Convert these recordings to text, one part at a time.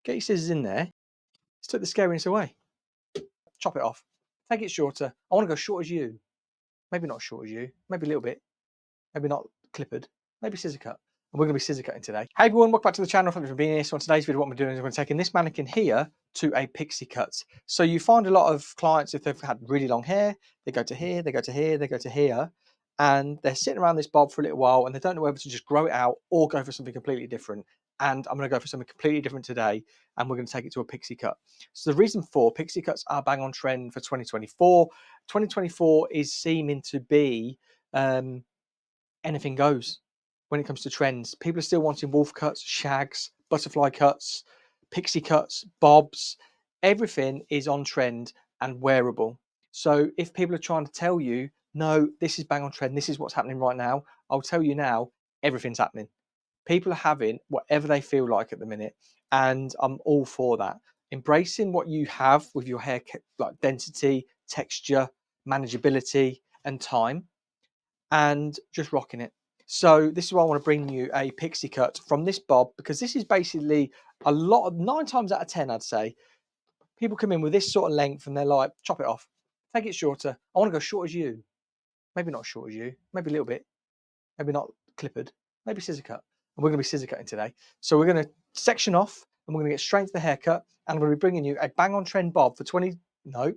Get your scissors in there. Let's take the scariness away. Chop it off. Take it shorter. I want to go short as you. Maybe not short as you. Maybe a little bit. Maybe not clippered. Maybe scissor cut. And we're going to be scissor cutting today. Hey everyone, welcome back to the channel. Thank you for being here. So on today's video, what I'm doing is I'm taking this mannequin here to a pixie cut. So you find a lot of clients, if they've had really long hair, they go to here, they go to here, they go to here, and they're sitting around this bob for a little while and they don't know whether to just grow it out or go for something completely different. And I'm going to go for something completely different today, and we're going to take it to a pixie cut. So the reason for pixie cuts are bang on trend for 2024. 2024 is seeming to be anything goes when it comes to trends. People are still wanting wolf cuts, shags, butterfly cuts, pixie cuts, bobs. Everything is on trend and wearable. So if people are trying to tell you, no, this is bang on trend, this is what's happening right now, I'll tell you now, everything's happening. People are having whatever they feel like at the minute, and I'm all for that. Embracing what you have with your hair, like density, texture, manageability, and time, and just rocking it. So this is why I want to bring you a pixie cut from this bob, because this is basically a lot of 9 times out of 10, I'd say, people come in with this sort of length and they're like, chop it off, take it shorter. I want to go short as you. Maybe not short as you, maybe a little bit, maybe not clippered, maybe scissor cut. And we're going to be scissor cutting today. So we're going to section off and we're going to get straight into the haircut. And I'm going to be bringing you a bang on trend bob for 20, no,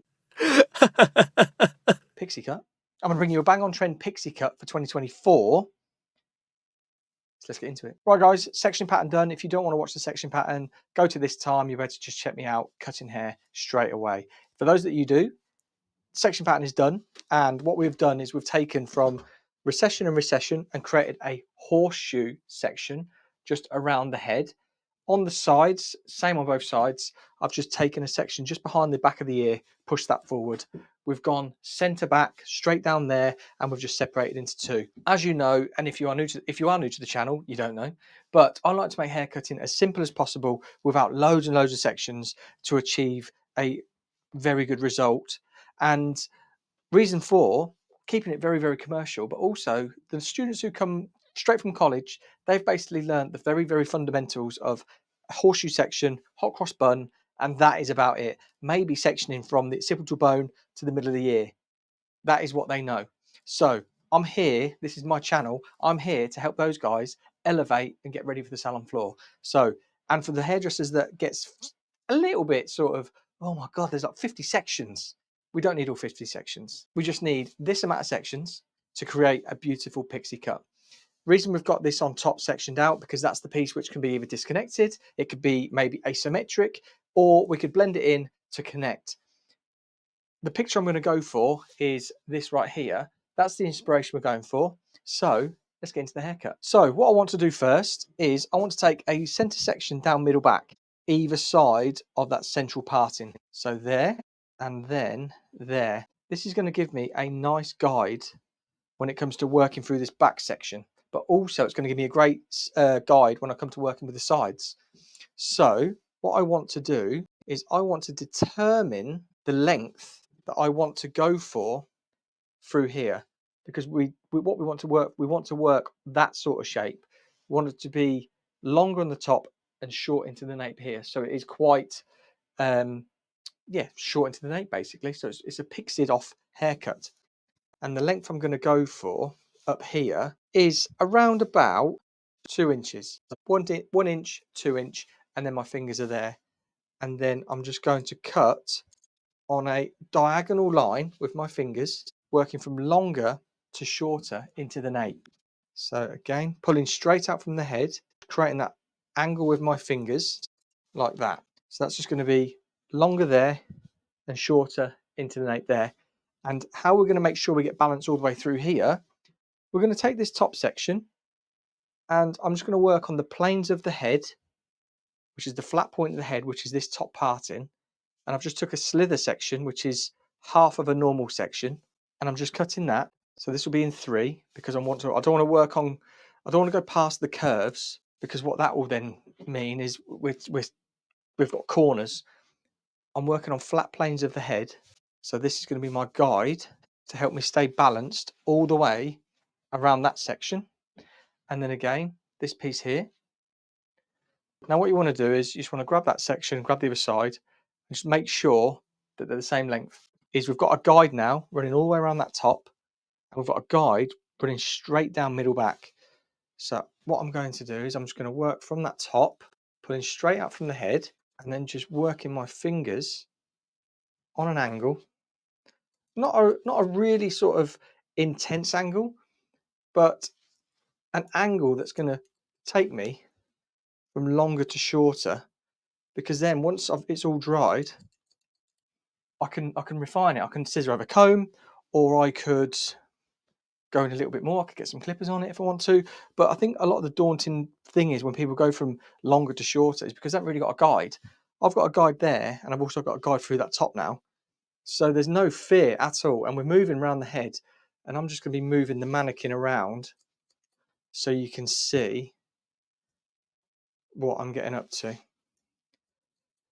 pixie cut. I'm going to bring you a bang on trend pixie cut for 2024. So let's get into it. Right guys, section pattern done. If you don't want to watch the section pattern, go to this time. You're better to just check me out cutting hair straight away. For those that you do, section pattern is done. And what we've done is we've taken from recession and recession and created a horseshoe section just around the head. On the sides, same on both sides, I've just taken a section just behind the back of the ear, pushed that forward. We've gone centre back, straight down there, and we've just separated into 2. As you know, and if you are new to the channel, you don't know, but I like to make hair cutting as simple as possible without loads and loads of sections to achieve a very good result. And reason for keeping it very, very commercial, but also the students who come straight from college, they've basically learned the very, very fundamentals of a horseshoe section, hot cross bun, and that is about it. Maybe sectioning from the occipital bone to the middle of the ear. That is what they know. So I'm here, this is my channel, I'm here to help those guys elevate and get ready for the salon floor. So, and for the hairdressers that gets a little bit sort of, oh my God, there's like 50 sections. We don't need all 50 sections. We just need this amount of sections to create a beautiful pixie cut. Reason we've got this on top sectioned out, because that's the piece which can be either disconnected, it could be maybe asymmetric, or we could blend it in to connect. The picture I'm going to go for is this right here. That's the inspiration we're going for. So let's get into the haircut. So what I want to do first is I want to take a center section down middle back, either side of that central parting. So there, and then there. This is going to give me a nice guide when it comes to working through this back section, but also it's going to give me a great guide when I come to working with the sides. So what I want to do is I want to determine the length that I want to go for through here, because we want to work that sort of shape. We want it to be longer on the top and short into the nape here, so it is quite short into the nape basically. So it's a pixied off haircut, and the length I'm going to go for up here is around about 2 inches. 1 inch, 2 inch, and then my fingers are there, and then I'm just going to cut on a diagonal line with my fingers, working from longer to shorter into the nape. So again, pulling straight out from the head, creating that angle with my fingers like that. So that's just going to be longer there and shorter into the nape there. And how we're going to make sure we get balance all the way through here, we're going to take this top section and I'm just going to work on the planes of the head, which is the flat point of the head, which is this top parting. And I've just took a slither section, which is half of a normal section, and I'm just cutting that. So this will be in 3, because I don't want to go past the curves, because what that will then mean is we've got corners. I'm working on flat planes of the head. So this is going to be my guide to help me stay balanced all the way around that section. And then again, this piece here, Now what you want to do is you just want to grab that section, grab the other side, and just make sure that they're the same length. We've got a guide now running all the way around that top, and we've got a guide running straight down middle back. So what I'm going to do is I'm just going to work from that top, pulling straight out from the head, and then just working my fingers on an angle. Not a really sort of intense angle, but an angle that's going to take me from longer to shorter, because then once it's all dried, I can refine it. I can scissor over comb, or I could go in a little bit more. I could get some clippers on it if I want to. But I think a lot of the daunting thing is when people go from longer to shorter is because they haven't really got a guide. I've got a guide there, and I've also got a guide through that top now. So there's no fear at all. And we're moving around the head, and I'm just going to be moving the mannequin around so you can see what I'm getting up to.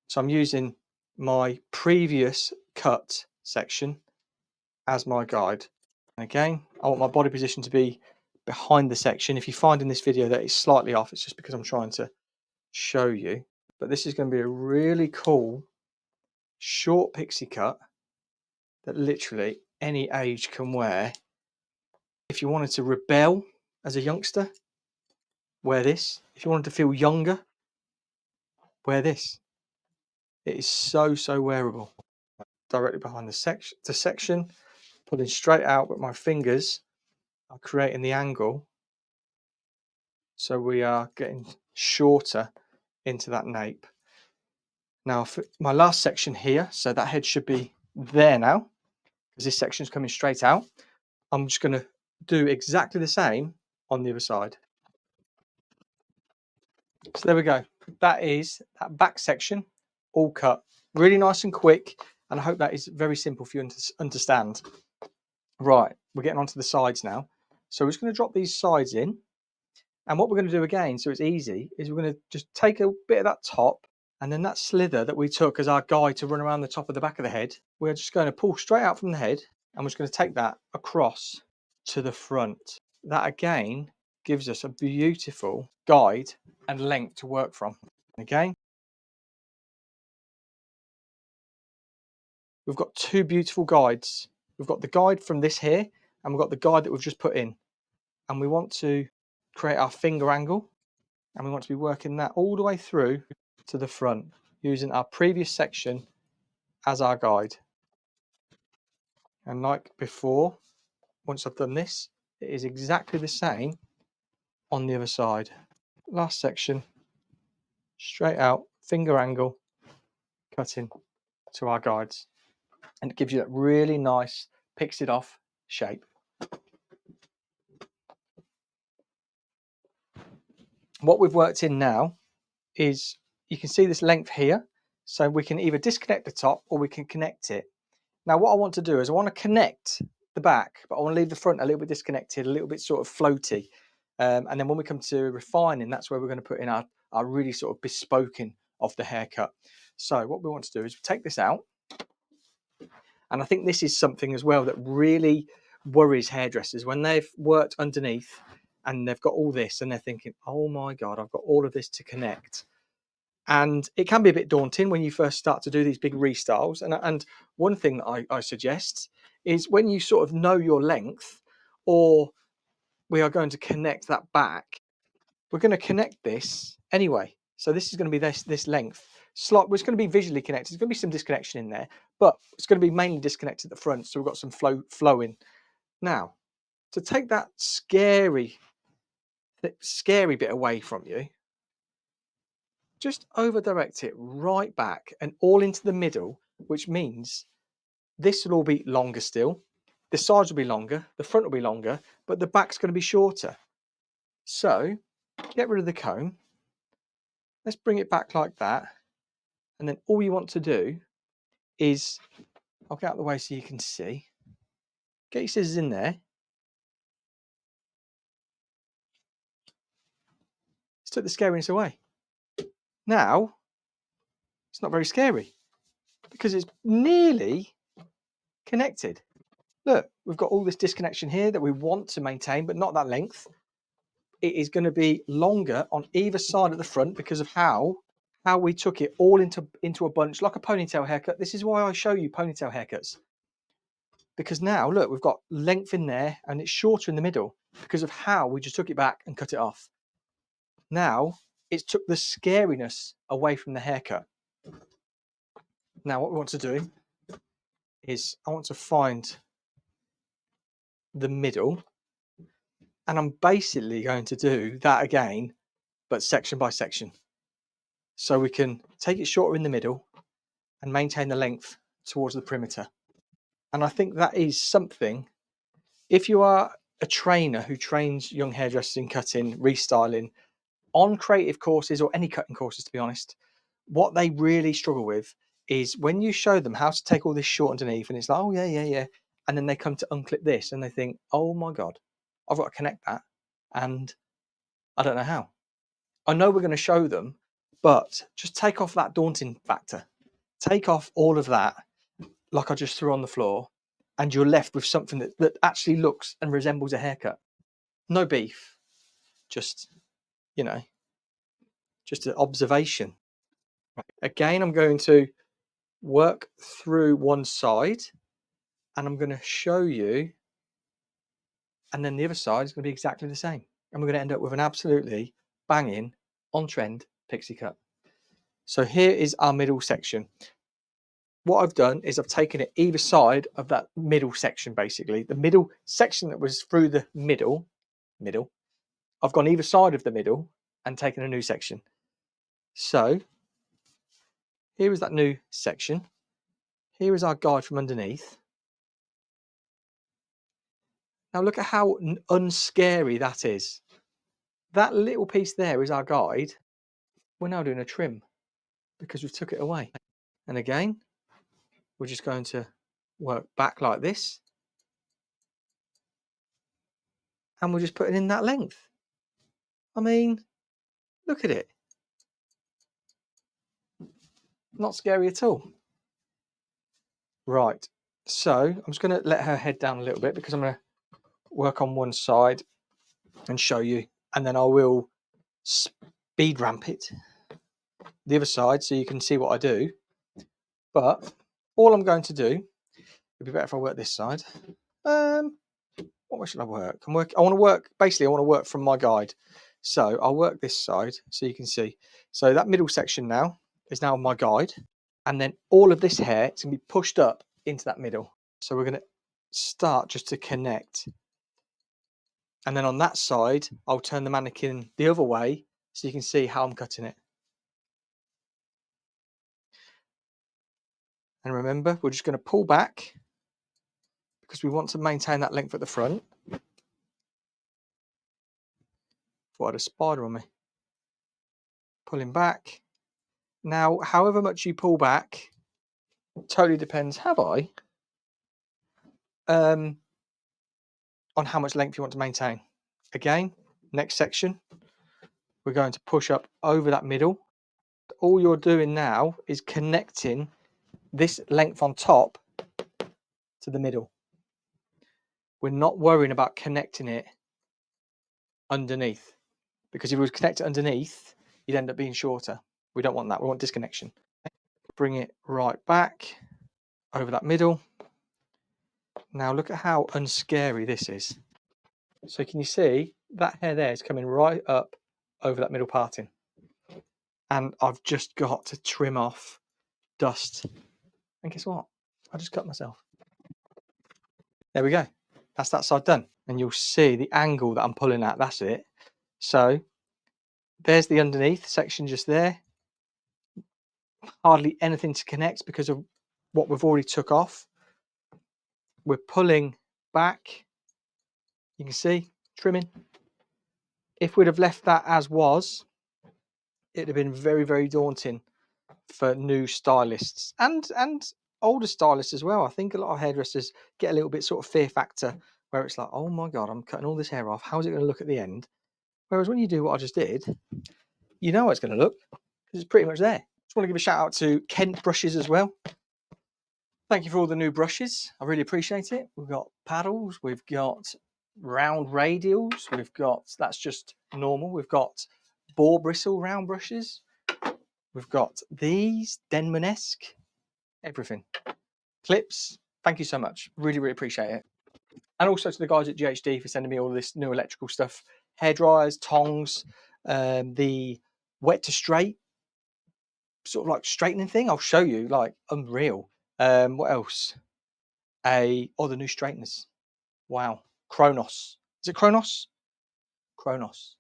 So I'm using my previous cut section as my guide. And again, I want my body position to be behind the section. If you find in this video that it's slightly off, it's just because I'm trying to show you. But this is going to be a really cool short pixie cut that literally any age can wear. If you wanted to rebel as a youngster, wear this. If you wanted to feel younger, wear this. It is so wearable. Directly behind the section, pulling straight out with my fingers are creating the angle, so we are getting shorter into that nape. Now for my last section here, so that head should be there now because this section is coming straight out. I'm just going to do exactly the same on the other side. So there we go. That is that back section all cut. Really nice and quick, and I hope that is very simple for you to understand. Right, we're getting onto the sides now. So we're just going to drop these sides in, and what we're going to do again, so it's easy, is we're going to just take a bit of that top, and then that slither that we took as our guide to run around the top of the back of the head, we're just going to pull straight out from the head, and we're just going to take that across to the front. That again gives us a beautiful guide and length to work from. Again, we've got two beautiful guides. We've got the guide from this here, and we've got the guide that we've just put in. And we want to create our finger angle, and we want to be working that all the way through to the front using our previous section as our guide. And like before, once I've done this, it is exactly the same on the other side. Last section, straight out, finger angle, cutting to our guides. And it gives you that really nice pixied off shape. What we've worked in now is you can see this length here. So we can either disconnect the top or we can connect it. Now what I want to do is I want to connect the back, but I want to leave the front a little bit disconnected, a little bit sort of floaty. And then when we come to refining, that's where we're going to put in our really sort of bespoken of the haircut. So what we want to do is take this out. And I think this is something as well that really worries hairdressers when they've worked underneath and they've got all this and they're thinking, oh my God, I've got all of this to connect. And it can be a bit daunting when you first start to do these big restyles. And one thing that I suggest is when you sort of know your length, or we are going to connect that back, we're going to connect this anyway. So this is going to be this length. Slot, it's going to be visually connected. There's going to be some disconnection in there, but it's going to be mainly disconnected at the front. So we've got some flowing. Now, to take that scary bit away from you, just over direct it right back and all into the middle, which means this will all be longer still. The sides will be longer, the front will be longer, but the back's going to be shorter. So get rid of the comb. Let's bring it back like that. And then all you want to do is, I'll get out of the way so you can see. Get your scissors in there. Let's take the scariness away. Now, it's not very scary because it's nearly connected. Look, we've got all this disconnection here that we want to maintain, but not that length. it is going to be longer on either side of the front because of how we took it all into a bunch like a ponytail haircut. This is why I show you ponytail haircuts, because now look, we've got length in there and it's shorter in the middle because of how we just took it back and cut it off. Now it took the scariness away from the haircut. Now what we want to do is I want to find the middle, and I'm basically going to do that again, but section by section. So we can take it shorter in the middle and maintain the length towards the perimeter. And I think that is something, if you are a trainer who trains young hairdressers in cutting, restyling, on creative courses or any cutting courses, to be honest, what they really struggle with is when you show them how to take all this short underneath and it's like, oh yeah. And then they come to unclip this and they think, oh my God, I've got to connect that. And I don't know how. I know we're going to show them, but just take off that daunting factor. Take off all of that, like I just threw on the floor, and you're left with something that actually looks and resembles a haircut. No beef, just, you know, just an observation. Again, I'm going to work through one side and I'm going to show you, and then the other side is going to be exactly the same. And we're going to end up with an absolutely banging, on trend pixie cut. So here is our middle section. What I've done is I've taken it either side of that middle section, basically. The middle section that was through the middle, I've gone either side of the middle and taken a new section. So here is that new section. Here is our guide from underneath. Now look at how unscary that is. That little piece there is our guide. We're now doing a trim because we've took it away. And again, we're just going to work back like this. And we're just putting in that length. I mean, look at it. Not scary at all. Right, so I'm just going to let her head down a little bit because I'm going to work on one side and show you, and then I will speed ramp it the other side so you can see what I do. But all I'm going to do, it'd be better if I work this side. What way should I work? I want to work from my guide. So I'll work this side so you can see. So that middle section now is now my guide. And then all of this hair is going to be pushed up into that middle. So we're going to start just to connect. And then on that side, I'll turn the mannequin the other way so you can see how I'm cutting it. And remember, we're just going to pull back because we want to maintain that length at the front. Thought I had a spider on me. Pulling back. Now, however much you pull back, totally depends, on how much length you want to maintain. Again, next section, we're going to push up over that middle. All you're doing now is connecting this length on top to the middle. We're not worrying about connecting it underneath, because if it was connected underneath, you'd end up being shorter. We don't want that. We want disconnection. Bring it right back over that middle. Now look at how unscary this is. So can you see that hair there is coming right up over that middle parting? And I've just got to trim off dust. And guess what? I just cut myself. There we go. That's that side done. And you'll see the angle that I'm pulling at. That's it. So there's the underneath section just there. Hardly anything to connect because of what we've already took off. We're pulling back. You can see trimming. If we'd have left that as was, it'd have been very, very daunting for new stylists and older stylists as well. I think a lot of hairdressers get a little bit sort of fear factor where it's like, oh my God, I'm cutting all this hair off. How's it going to look at the end? Whereas when you do what I just did, you know how it's going to look because it's pretty much there. Just want to give a shout out to Kent Brushes as well. Thank you for all the new brushes. I really appreciate it. We've got paddles, we've got round radials. We've got, that's just normal. We've got boar bristle round brushes. We've got these Denman-esque, everything. Clips. Thank you so much. Really, really appreciate it. And also to the guys at GHD for sending me all this new electrical stuff. Hair dryers, tongs, the wet to straight, sort of like straightening thing. I'll show you, like unreal. What else? The new straighteners. Wow. Kronos. Is it Kronos? Kronos.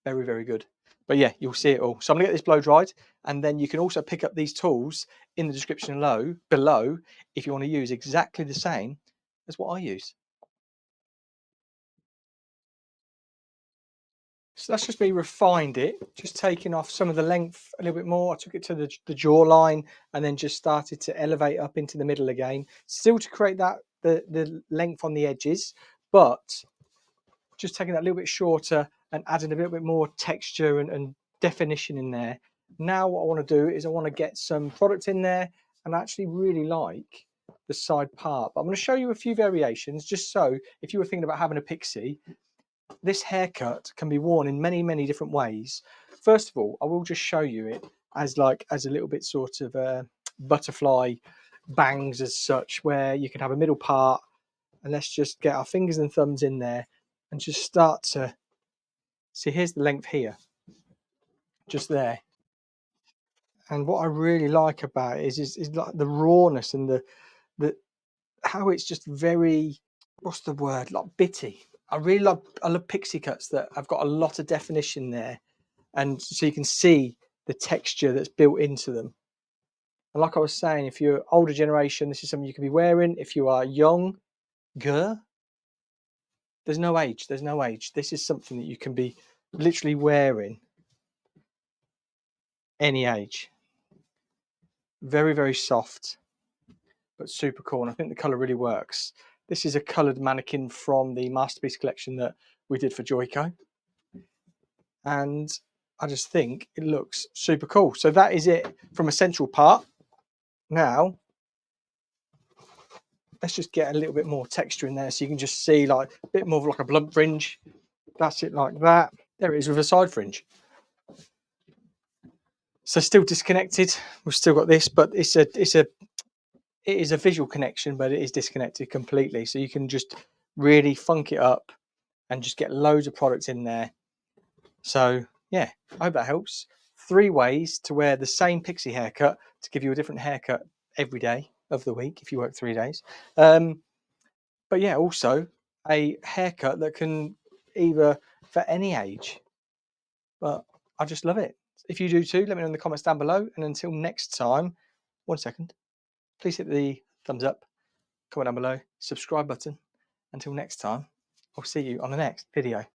Very, very good. But yeah, you'll see it all. So I'm gonna get this blow dried, and then you can also pick up these tools in the description below if you want to use exactly the same as what I use. So that's just me refined it, just taking off some of the length a little bit more. I took it to the jawline and then just started to elevate up into the middle again, still to create that the length on the edges, but just taking that a little bit shorter and adding a little bit more texture and definition in there. Now what I want to do is I want to get some product in there, and I actually really like the side part. But I'm going to show you a few variations, just so if you were thinking about having a pixie, this haircut can be worn in many, many different ways. First of all, I will just show you it as a little bit sort of butterfly bangs as such, where you can have a middle part, and let's just get our fingers and thumbs in there and just start to see. Here's the length here, just there. And what I really like about it is like the rawness and the how it's just very, what's the word, like bitty. I love pixie cuts that have got a lot of definition there, and so you can see the texture that's built into them. And like I was saying, if you're older generation, this is something you can be wearing. If you are younger, there's no age. There's no age. This is something that you can be literally wearing any age. Very, very soft, but super cool. And I think the color really works. This is a colored mannequin from the Masterpiece collection that we did for Joico. And I just think it looks super cool. So that is it from a central part. Now, let's just get a little bit more texture in there so you can just see like a bit more of like a blunt fringe. That's it, like that. There it is with a side fringe. So still disconnected. We've still got this, but it is a visual connection, but it is disconnected completely. So you can just really funk it up and just get loads of products in there. So yeah, I hope that helps. 3 ways to wear the same pixie haircut to give you a different haircut every day of the week if you work 3 days. But yeah, also a haircut that can either for any age. But I just love it. If you do too, let me know in the comments down below. And until next time, 1 second, please hit the thumbs up, comment down below, subscribe button. Until next time, I'll see you on the next video.